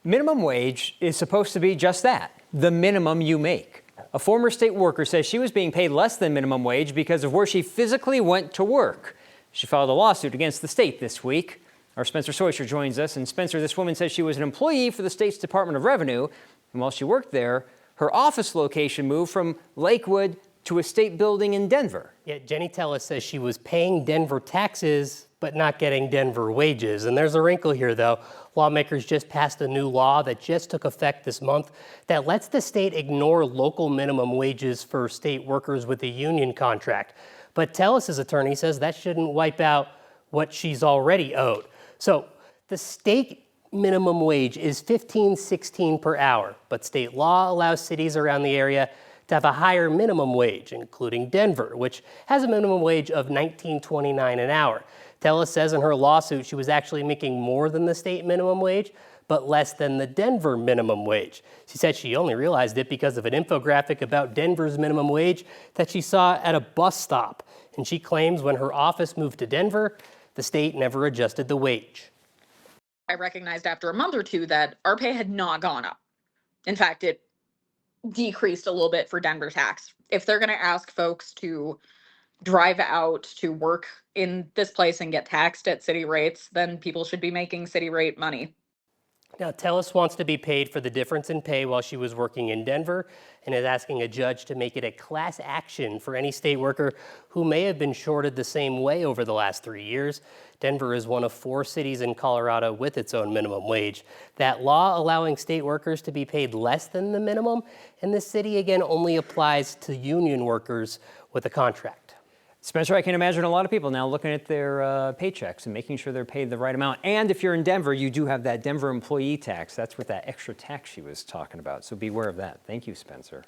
Minimum wage is supposed to be just that, the minimum you make. A former state worker says she was being paid less than minimum wage because of where she physically went to work. She filed a lawsuit against the state this week. Our Spencer Soisher joins us. And Spencer, this woman says she was an employee for the state's Department of Revenue. And while she worked there, her office location moved from Lakewood to a state building in Denver. Yeah, Jenny Tellis says she was paying Denver taxes, but not getting Denver wages. And there's a wrinkle here, though. Lawmakers just passed a new law that just took effect this month that lets the state ignore local minimum wages for state workers with a union contract. But Tellis's attorney says that shouldn't wipe out what she's already owed. So the state minimum wage is $15.16 per hour, but state law allows cities around the area to have a higher minimum wage, including Denver, which has a minimum wage of $19.29 an hour. Tellis says in her lawsuit she was actually making more than the state minimum wage, but less than the Denver minimum wage. She said she only realized it because of an infographic about Denver's minimum wage that she saw at a bus stop. And she claims when her office moved to Denver, the state never adjusted the wage. I recognized after a month or two that our pay had not gone up. In fact, it decreased a little bit for Denver tax. If they're going to ask folks to drive out to work in this place and get taxed at city rates, then people should be making city rate money. Now, Tellis wants to be paid for the difference in pay while she was working in Denver and is asking a judge to make it a class action for any state worker who may have been shorted the same way over the last 3 years. Denver is one of 4 cities in Colorado with its own minimum wage. That law allowing state workers to be paid less than the minimum in the city, again, only applies to union workers with a contract. Spencer, I can imagine a lot of people now looking at their paychecks and making sure they're paid the right amount. And if you're in Denver, you do have that Denver employee tax. That's with that extra tax she was talking about. So beware of that. Thank you, Spencer.